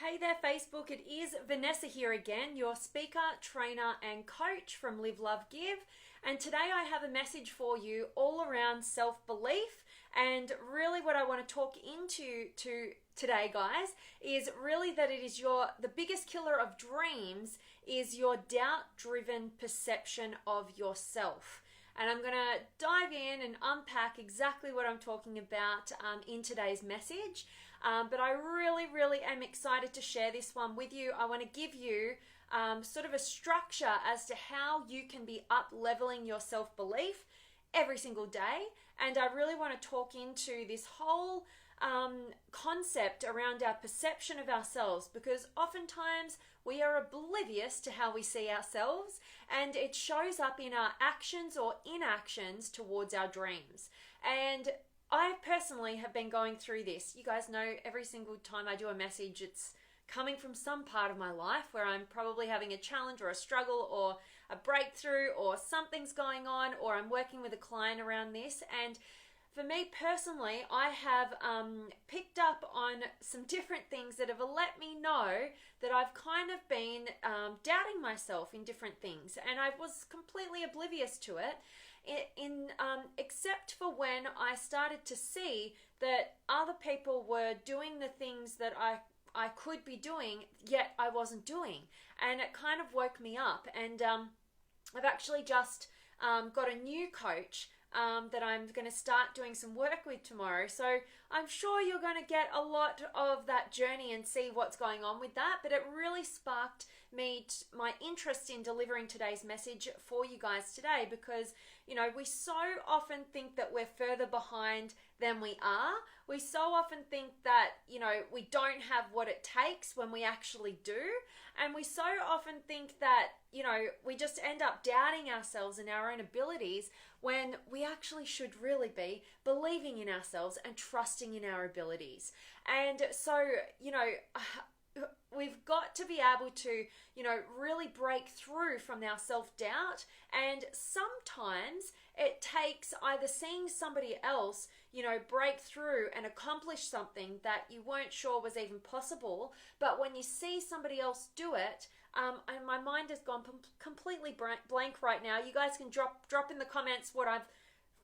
Hey there, Facebook. It is Vanessa here again, your speaker, trainer, and coach from Live, Love, Give. And today I have a message for you all around self-belief. And really what I want to talk into today, guys, is really that it is the biggest killer of dreams is your doubt-driven perception of yourself. And I'm going to dive in and unpack exactly what I'm talking about in today's message. But I really am excited to share this one with you. I want to give you sort of a structure as to how you can be up-leveling your self-belief every single day. And I really want to talk into this whole concept around our perception of ourselves, because oftentimes we are oblivious to how we see ourselves, and it shows up in our actions or inactions towards our dreams. And I personally have been going through this. You guys know every single time I do a message, it's coming from some part of my life where I'm probably having a challenge or a struggle or a breakthrough or something's going on, or I'm working with a client around this. And for me personally, I have picked up on some different things that have let me know that I've kind of been doubting myself in different things, and I was completely oblivious to it, except for when I started to see that other people were doing the things that I could be doing, yet I wasn't doing, and it kind of woke me up. And I've actually just got a new coach that I'm going to start doing some work with tomorrow. So I'm sure you're going to get a lot of that journey and see what's going on with that. But it really sparked my interest in delivering today's message for you guys today, because, you know, we so often think that we're further behind than we are. We so often think that, you know, we don't have what it takes when we actually do. And we so often think that, you know, we just end up doubting ourselves and our own abilities, when we actually should really be believing in ourselves and trusting in our abilities. And so, you know, we've got to be able to, you know, really break through from our self-doubt. And sometimes it takes either seeing somebody else, you know, break through and accomplish something that you weren't sure was even possible. But when you see somebody else do it, and my mind has gone completely blank right now. You guys can drop in the comments what I've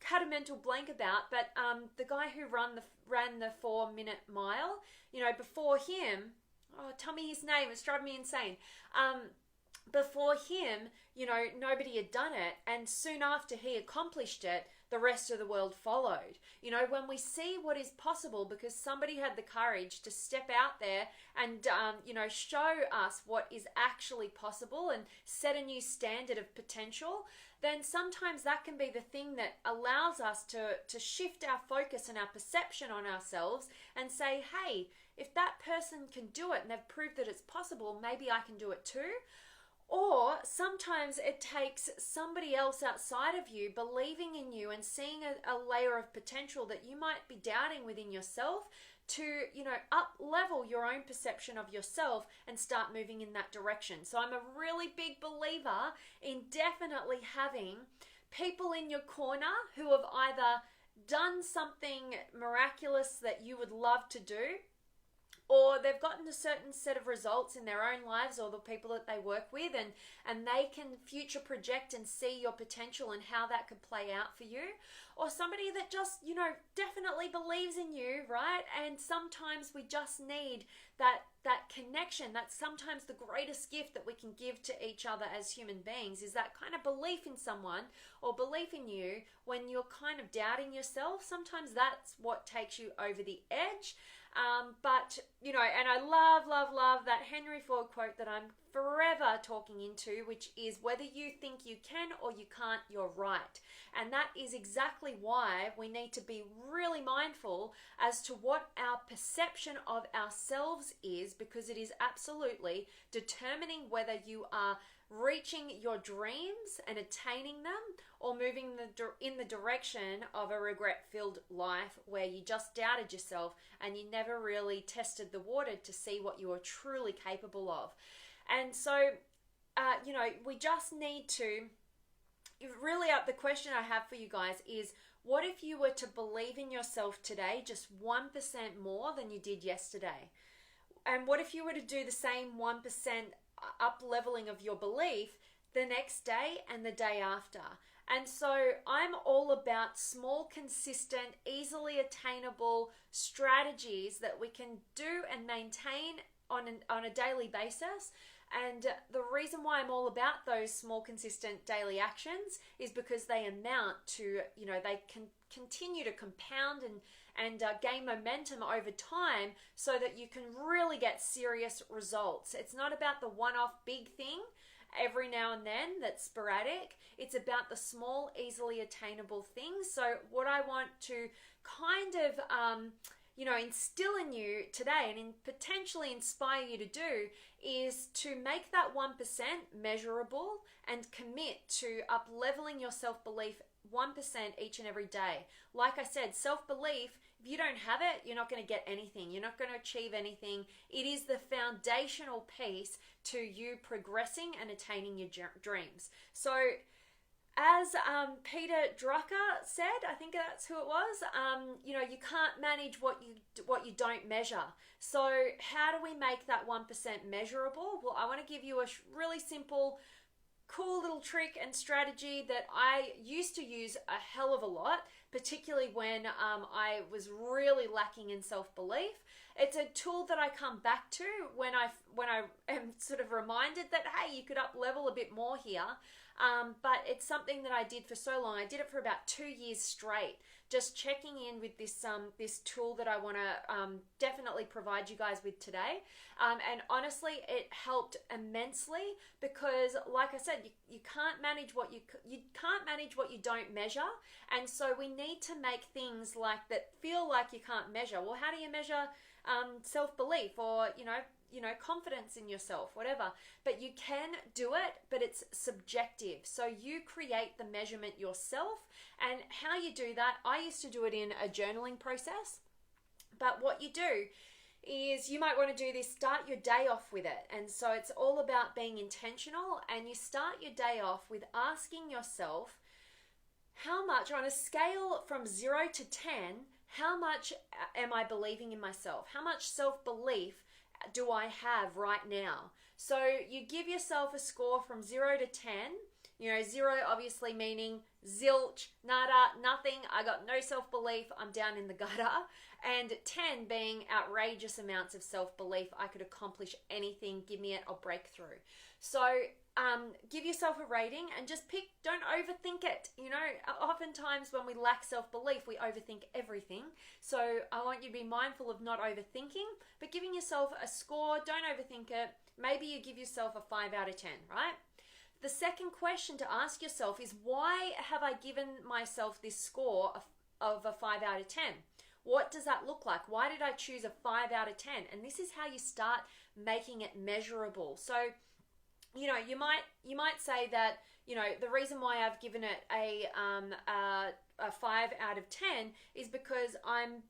had a mental blank about. But the guy who ran the 4-minute mile, you know, before him, oh, tell me his name, it's driving me insane. Before him, you know, nobody had done it, and soon after he accomplished it, the rest of the world followed. You know, when we see what is possible because somebody had the courage to step out there and, you know, show us what is actually possible and set a new standard of potential, then sometimes that can be the thing that allows us to shift our focus and our perception on ourselves and say, hey, if that person can do it and they've proved that it's possible, maybe I can do it too. Or sometimes it takes somebody else outside of you believing in you and seeing a layer of potential that you might be doubting within yourself to, you know, up level your own perception of yourself and start moving in that direction. So I'm a really big believer in definitely having people in your corner who have either done something miraculous that you would love to do, or they've gotten a certain set of results in their own lives or the people that they work with, and they can future project and see your potential and how that could play out for you. Or somebody that just, you know, definitely believes in you, right? And sometimes we just need that connection. That's sometimes the greatest gift that we can give to each other as human beings, is that kind of belief in someone or belief in you when you're kind of doubting yourself. Sometimes that's what takes you over the edge. But, you know, and I love that Henry Ford quote that I'm forever talking into, which is, whether you think you can or you can't, you're right. And that is exactly why we need to be really mindful as to what our perception of ourselves is, because it is absolutely determining whether you are reaching your dreams and attaining them, or moving in the direction of a regret-filled life where you just doubted yourself and you never really tested the water to see what you were truly capable of. And so, you know, we just need to really, the question I have for you guys is, what if you were to believe in yourself today just 1% more than you did yesterday? And what if you were to do the same 1% up leveling of your belief the next day and the day after? And so I'm all about small, consistent, easily attainable strategies that we can do and maintain on a daily basis. And the reason why I'm all about those small, consistent daily actions is because they amount to, they can continue to compound and gain momentum over time so that you can really get serious results. It's not about the one-off big thing every now and then that's sporadic. It's about the small, easily attainable things. So what I want to kind of instill in you today and potentially inspire you to do is to make that 1% measurable and commit to up leveling your self-belief 1% each and every day. Like I said, self-belief, if you don't have it, you're not going to get anything. You're not going to achieve anything. It is the foundational piece to you progressing and attaining your dreams. So as Peter Drucker said, I think that's who it was, you can't manage what you don't measure. So how do we make that 1% measurable? Well, I want to give you a really simple, cool little trick and strategy that I used to use a hell of a lot, particularly when I was really lacking in self-belief. It's a tool that I come back to when I am sort of reminded that, hey, you could up level a bit more here. But it's something that I did for so long. I did it for about 2 years straight, just checking in with this tool that I want to definitely provide you guys with today. And honestly, it helped immensely because, like I said, you can't manage what you can't manage what you don't measure. And so we need to make things like that feel like you can't measure. Well, how do you measure self-belief or confidence in yourself, whatever? But you can do it, but it's subjective. So you create the measurement yourself. And how you do that, I used to do it in a journaling process. But what you do is you might want to do this, start your day off with it. And so it's all about being intentional, and you start your day off with asking yourself, how much, on a scale from 0 to 10, how much am I believing in myself? How much self-belief do I have right now? So you give yourself a score from 0 to 10. 0 obviously meaning zilch, nada, nothing. I got no self-belief. I'm down in the gutter. And 10 being outrageous amounts of self-belief. I could accomplish anything. Give me it. I'll break through. So give yourself a rating and just pick, don't overthink it. Oftentimes when we lack self-belief, we overthink everything. So I want you to be mindful of not overthinking, but giving yourself a score, don't overthink it. Maybe you give yourself a 5 out of 10, right? The second question to ask yourself is, why have I given myself this score of a 5 out of 10? What does that look like? Why did I choose a 5 out of 10? And this is how you start making it measurable. So you might say that, the reason why I've given it a 5 out of 10 is because I'm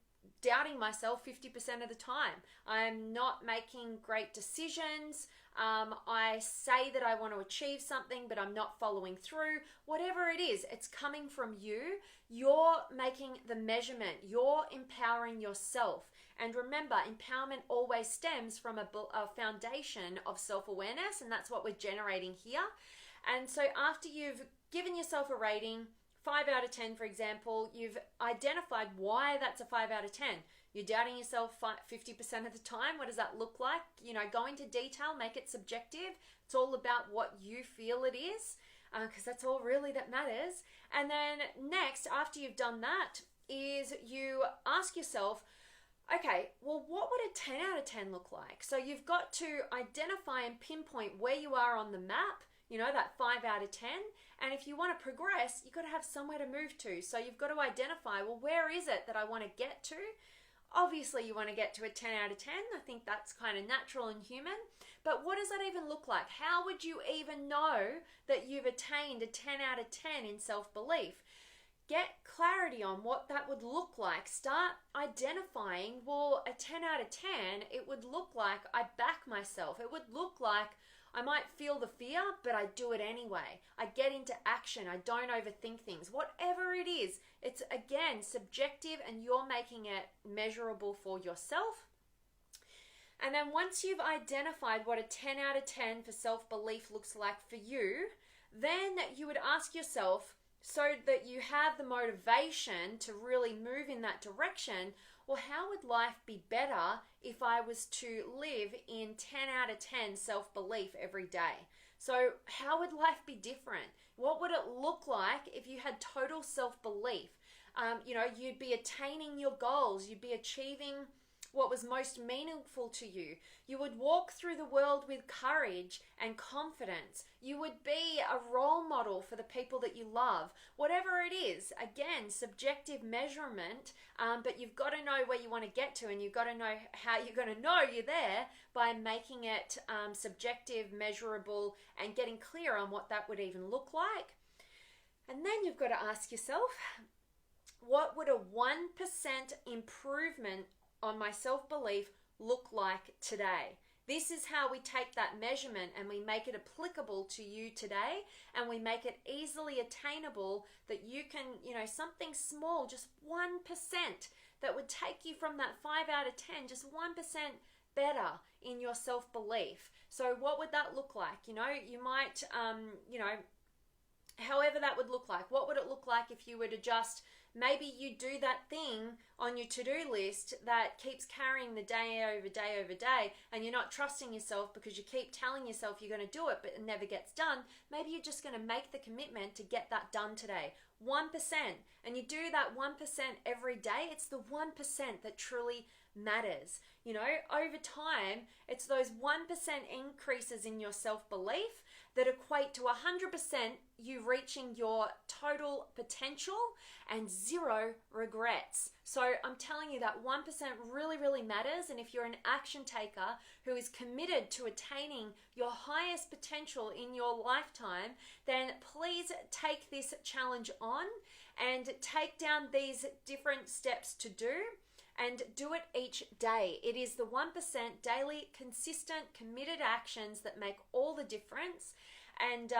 doubting myself 50% of the time. I'm not making great decisions. I say that I want to achieve something, but I'm not following through. Whatever it is, it's coming from you. You're making the measurement. You're empowering yourself. And remember, empowerment always stems from a foundation of self-awareness, and that's what we're generating here. And so after you've given yourself a rating, 5 out of 10, for example, you've identified why that's a 5 out of 10. You're doubting yourself 50% of the time. What does that look like? Go into detail, make it subjective. It's all about what you feel it is, because that's all really that matters. And then next, after you've done that, is you ask yourself, okay, well, what would a 10 out of 10 look like? So you've got to identify and pinpoint where you are on the map, that 5 out of 10. And if you want to progress, you've got to have somewhere to move to. So you've got to identify, well, where is it that I want to get to? Obviously, you want to get to a 10 out of 10. I think that's kind of natural and human. But what does that even look like? How would you even know that you've attained a 10 out of 10 in self-belief? Get clarity on what that would look like. Start identifying, well, a 10 out of 10, it would look like I back myself. It would look like I might feel the fear, but I do it anyway. I get into action. I don't overthink things. Whatever it is, it's, again, subjective, and you're making it measurable for yourself. And then once you've identified what a 10 out of 10 for self-belief looks like for you, then you would ask yourself, so that you have the motivation to really move in that direction, well, how would life be better if I was to live in 10 out of 10 self-belief every day? So how would life be different? What would it look like if you had total self-belief? You'd be attaining your goals. You'd be achieving what was most meaningful to you. You would walk through the world with courage and confidence. You would be a role model for the people that you love. Whatever it is, again, subjective measurement, but you've got to know where you want to get to, and you've got to know how you're going to know you're there by making it subjective, measurable, and getting clear on what that would even look like. And then you've got to ask yourself, what would a 1% improvement on my self-belief look like today? This is how we take that measurement and we make it applicable to you today, and we make it easily attainable, that you can, something small, just 1%, that would take you from that 5 out of 10, just 1% better in your self-belief. So what would that look like? You might, however that would look like. What would it look like if you were to just, maybe you do that thing on your to-do list that keeps carrying the day over day over day, and you're not trusting yourself because you keep telling yourself you're going to do it, but it never gets done. Maybe you're just going to make the commitment to get that done today. 1%. And you do that 1% every day. It's the 1% that truly matters. Over time, it's those 1% increases in your self-belief that equate to 100% you reaching your total potential and 0 regrets. So I'm telling you that 1% really, really matters. And if you're an action taker who is committed to attaining your highest potential in your lifetime, then please take this challenge on and take down these different steps to do, and do it each day. It is the 1% daily, consistent, committed actions that make all the difference. And,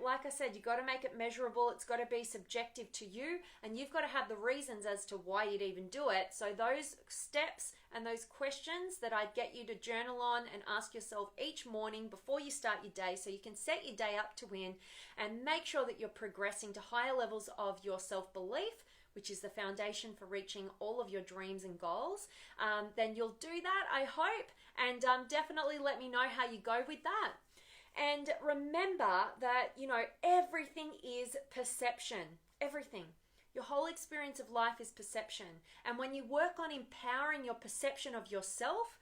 like I said, you've got to make it measurable. It's got to be subjective to you, and you've got to have the reasons as to why you'd even do it. So those steps and those questions that I'd get you to journal on and ask yourself each morning before you start your day, so you can set your day up to win and make sure that you're progressing to higher levels of your self-belief, which is the foundation for reaching all of your dreams and goals, then you'll do that, I hope. And definitely let me know how you go with that. And remember that, everything is perception. Everything. Your whole experience of life is perception. And when you work on empowering your perception of yourself,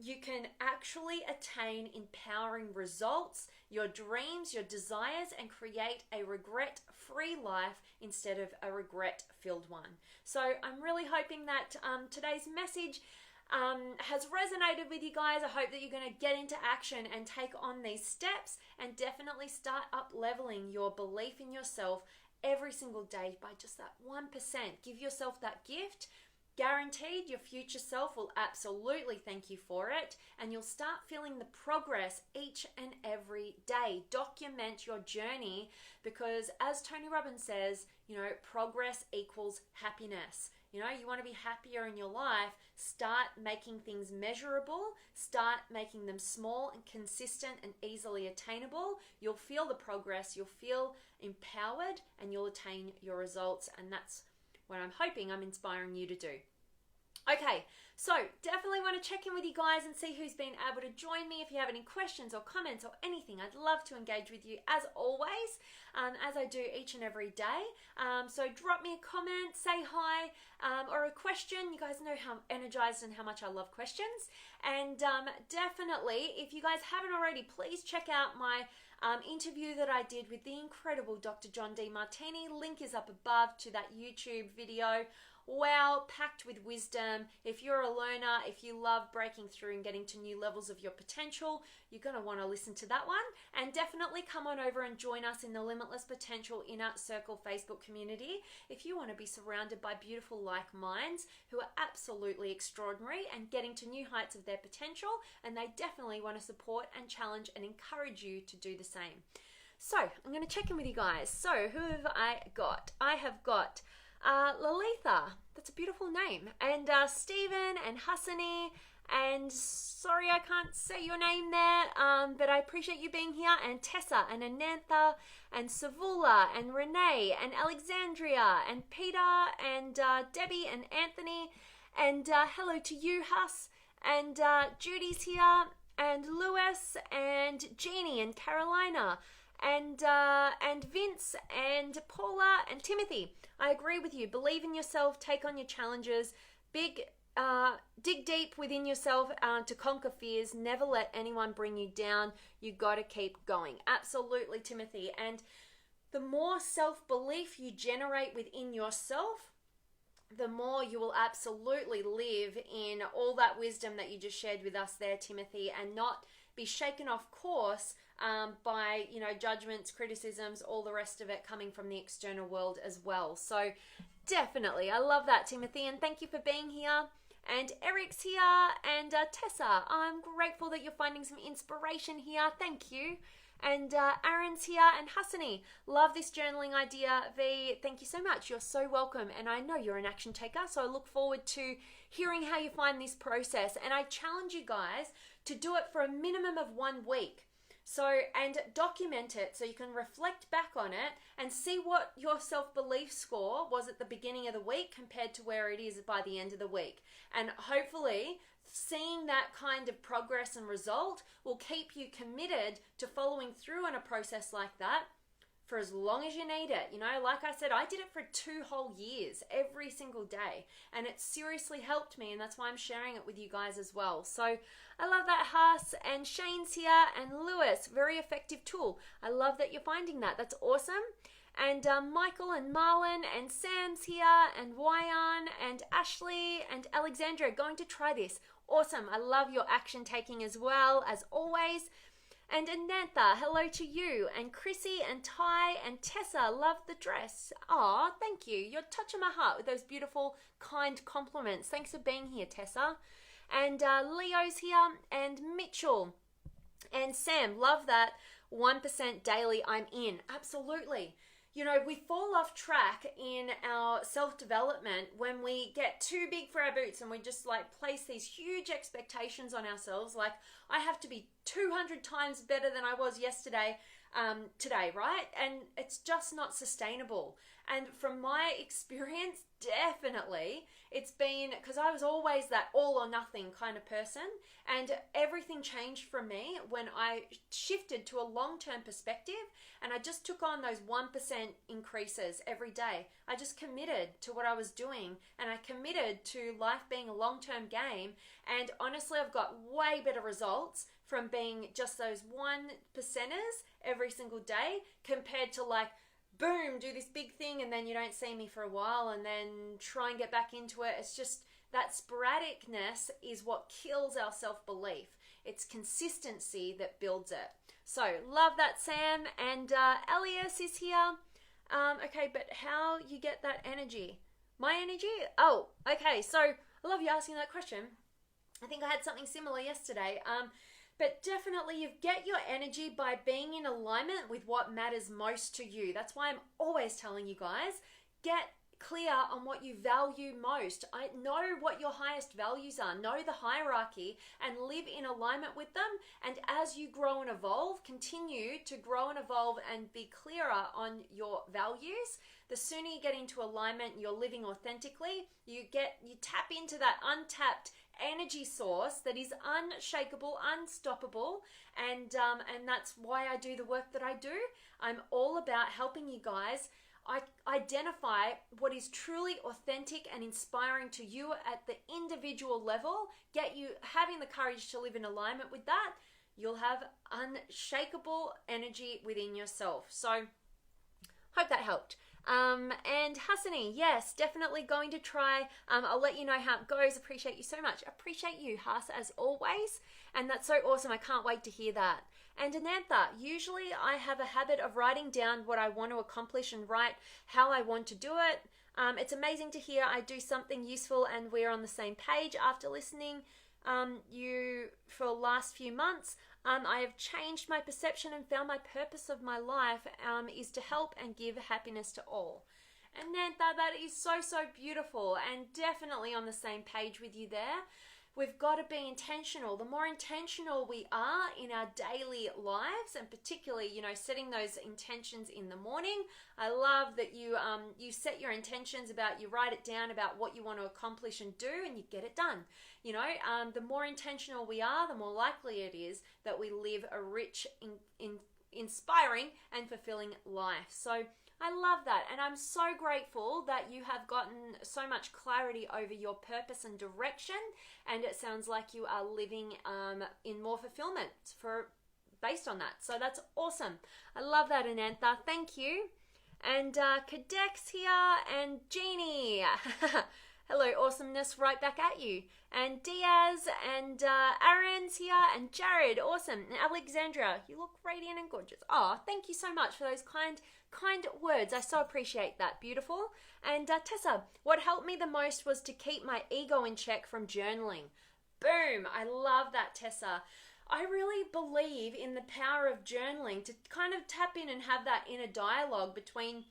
you can actually attain empowering results, your dreams, your desires, and create a regret-free life instead of a regret-filled one. So I'm really hoping that today's message has resonated with you guys. I hope that you're going to get into action and take on these steps, and definitely start up leveling your belief in yourself every single day by just that 1%. Give yourself that gift. Guaranteed your future self will absolutely thank you for it, and you'll start feeling the progress each and every day. Document your journey, because as Tony Robbins says, progress equals happiness. You want to be happier in your life. Start making things measurable. Start making them small and consistent and easily attainable. You'll feel the progress. You'll feel empowered, and you'll attain your results. And that's what I'm hoping I'm inspiring you to do. Okay, so definitely want to check in with you guys and see who's been able to join me. If you have any questions or comments or anything, I'd love to engage with you as always, as I do each and every day. So drop me a comment, say hi, or a question. You guys know how energized and how much I love questions. And definitely, if you guys haven't already, please check out my interview that I did with the incredible Dr. John Demartini. Link is up above to that YouTube video. Wow, packed with wisdom. If you're a learner, if you love breaking through and getting to new levels of your potential, you're going to want to listen to that one. And definitely come on over and join us in the Limitless Potential Inner Circle Facebook community if you want to be surrounded by beautiful like minds who are absolutely extraordinary and getting to new heights of their potential, and they definitely want to support and challenge and encourage you to do the same. So I'm going to check in with you guys. So who have I got? I have got Lalitha, that's a beautiful name, and Stephen and Hassani, and sorry I can't say your name there, but I appreciate you being here, and Tessa and Anantha and Savula and Renee and Alexandria and Peter and Debbie and Anthony, and hello to you, Huss, and Judy's here, and Lewis and Jeannie and Carolina and Vince and Paula and Timothy. I agree with you. Believe in yourself, take on your challenges, dig deep within yourself to conquer fears. Never let anyone bring you down. You got to keep going. Absolutely, Timothy. And the more self-belief you generate within yourself, the more you will absolutely live in all that wisdom that you just shared with us there, Timothy, and not be shaken off course by, judgments, criticisms, all the rest of it coming from the external world as well. So definitely, I love that, Timothy, and thank you for being here. And Eric's here, and Tessa, I'm grateful that you're finding some inspiration here. Thank you. And Aaron's here, and Hassani, love this journaling idea. V, thank you so much. You're so welcome, and I know you're an action taker, so I look forward to hearing how you find this process. And I challenge you guys to do it for a minimum of 1 week. And document it so you can reflect back on it and see what your self-belief score was at the beginning of the week compared to where it is by the end of the week. And hopefully seeing that kind of progress and result will keep you committed to following through on a process like that for as long as you need it. Like I said, I did it for 2 whole years, every single day, and it seriously helped me, and that's why I'm sharing it with you guys as well. So I love that, Haas, and Shane's here, and Lewis, very effective tool. I love that you're finding that. That's awesome. And Michael and Marlon and Sam's here, and Wyan and Ashley and Alexandra going to try this. Awesome. I love your action taking as well, as always. And Anantha, hello to you. And Chrissy and Ty and Tessa, love the dress. Aw, thank you. You're touching my heart with those beautiful, kind compliments. Thanks for being here, Tessa. And Leo's here, and Mitchell. And Sam, love that 1% daily I'm in. Absolutely. We fall off track in our self-development when we get too big for our boots and we just place these huge expectations on ourselves. Like, I have to be 200 times better than I was yesterday, today, right? And it's just not sustainable. And from my experience, definitely, it's been because I was always that all or nothing kind of person, and everything changed for me when I shifted to a long-term perspective, and I just took on those 1% increases every day. I just committed to what I was doing, and I committed to life being a long-term game, and honestly, I've got way better results from being just those 1%ers every single day compared to boom, do this big thing and then you don't see me for a while and then try and get back into it. It's just that sporadicness is what kills our self-belief. It's consistency that builds it. So love that, Sam. And Elias is here. Okay, but how you get that energy? My energy? Oh, okay. So I love you asking that question. I think I had something similar yesterday. But definitely you get your energy by being in alignment with what matters most to you. That's why I'm always telling you guys, get clear on what you value most. I know what your highest values are. Know the hierarchy and live in alignment with them. And as you grow and evolve, continue to grow and evolve and be clearer on your values. The sooner you get into alignment, you're living authentically, you tap into that untapped energy source that is unshakable, unstoppable, and that's why I do the work that I do. I'm all about helping you guys identify what is truly authentic and inspiring to you at the individual level, get you having the courage to live in alignment with that. You'll have unshakable energy within yourself. So hope that helped. And Hassani, yes, definitely going to try. I'll let you know how it goes. Appreciate you so much. Appreciate you, Hass, as always. And that's so awesome. I can't wait to hear that. And Anantha, usually I have a habit of writing down what I want to accomplish and write how I want to do it. It's amazing to hear I do something useful and we're on the same page after listening you for the last few months. I have changed my perception and found my purpose of my life is to help and give happiness to all. And Nantha, that is so, so beautiful, and definitely on the same page with you there. We've got to be intentional. The more intentional we are in our daily lives, and particularly, setting those intentions in the morning. I love that you set your intentions you write it down about what you want to accomplish and do, and you get it done. The more intentional we are, the more likely it is that we live a rich, inspiring, and fulfilling life. So I love that, and I'm so grateful that you have gotten so much clarity over your purpose and direction, and it sounds like you are living in more fulfillment based on that. So that's awesome. I love that, Anantha. Thank you. And Kadek's here, and Jeannie. Hello, awesomeness, right back at you. And Diaz, and Aaron's here, and Jared, awesome. And Alexandra, you look radiant and gorgeous. Oh, thank you so much for those kind words. I so appreciate that. Beautiful. And Tessa, what helped me the most was to keep my ego in check from journaling. Boom. I love that, Tessa. I really believe in the power of journaling to kind of tap in and have that inner dialogue between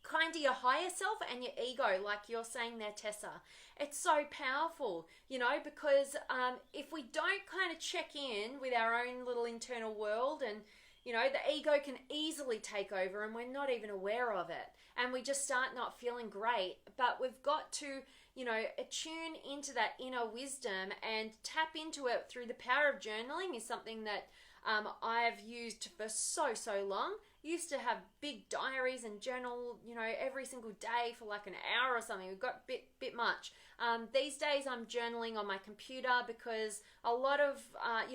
kind of your higher self and your ego, like you're saying there, Tessa. It's so powerful, because if we don't kind of check in with our own little internal world, and the ego can easily take over and we're not even aware of it, and we just start not feeling great. But we've got to attune into that inner wisdom and tap into it through the power of journaling. Is something that I've used for so long. Used to have big diaries and journal, every single day for like an hour or something. We've got bit much. These days I'm journaling on my computer because a lot of, part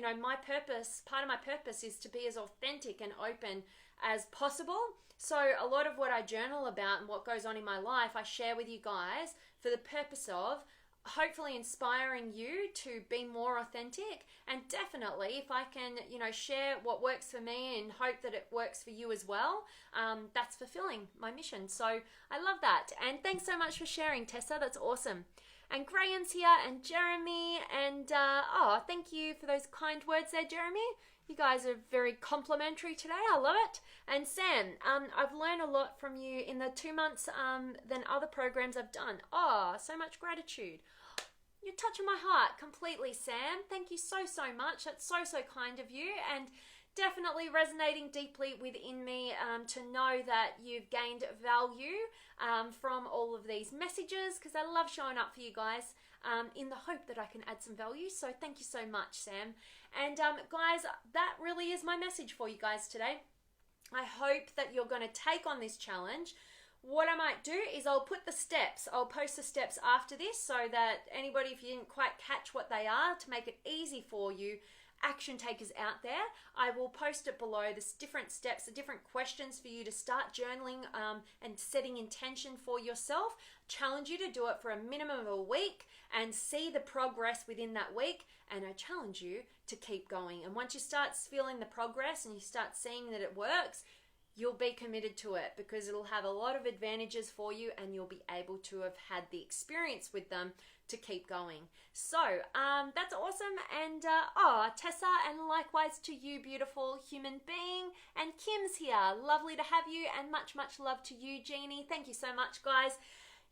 of my purpose is to be as authentic and open as possible. So a lot of what I journal about and what goes on in my life, I share with you guys for the purpose of hopefully inspiring you to be more authentic, and definitely if I can share what works for me and hope that it works for you as well, that's fulfilling my mission. So I love that, and thanks so much for sharing, Tessa. That's awesome. And Graham's here, and Jeremy, and thank you for those kind words there, Jeremy. You guys are very complimentary today. I love it. And Sam, I've learned a lot from you in the 2 months than other programs I've done. Oh, so much gratitude. You're touching my heart completely, Sam. Thank you so much. That's so kind of you, and definitely resonating deeply within me to know that you've gained value from all of these messages, because I love showing up for you guys in the hope that I can add some value. So thank you so much, Sam. And guys, that really is my message for you guys today. I hope that you're going to take on this challenge. What I might do is I'll post the steps after this, so that anybody, if you didn't quite catch what they are, to make it easy for you action takers out there, I will post it below. There's different steps, the different questions for you to start journaling and setting intention for yourself. Challenge you to do it for a minimum of a week and see the progress within that week, and I challenge you to keep going. And once you start feeling the progress and you start seeing that it works, you'll be committed to it, because it'll have a lot of advantages for you, and you'll be able to have had the experience with them to keep going. So that's awesome. And Tessa, and likewise to you, beautiful human being. And Kim's here. Lovely to have you, and much love to you, Jeannie. Thank you so much, guys.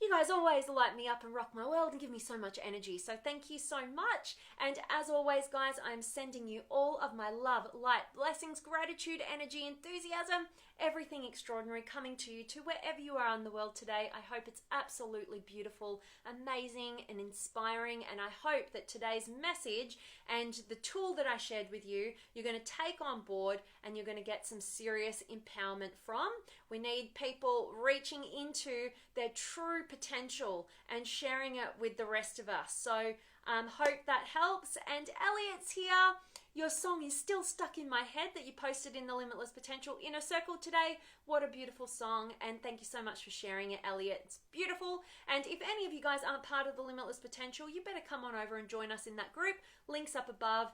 You guys always light me up and rock my world and give me so much energy. So thank you so much. And as always, guys, I'm sending you all of my love, light, blessings, gratitude, energy, enthusiasm, everything extraordinary coming to you, to wherever you are in the world today. I hope it's absolutely beautiful, amazing, and inspiring. And I hope that today's message and the tool that I shared with you, you're going to take on board and you're going to get some serious empowerment from. We need people reaching into their true potential and sharing it with the rest of us. So hope that helps. And Elliot's here. Your song is still stuck in my head that you posted in the Limitless Potential Inner Circle today. What a beautiful song, and thank you so much for sharing it, Elliot. It's beautiful. And if any of you guys aren't part of the Limitless Potential, you better come on over and join us in that group. Links up above.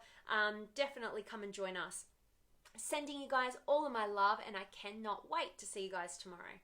Definitely come and join us. Sending you guys all of my love, and I cannot wait to see you guys tomorrow.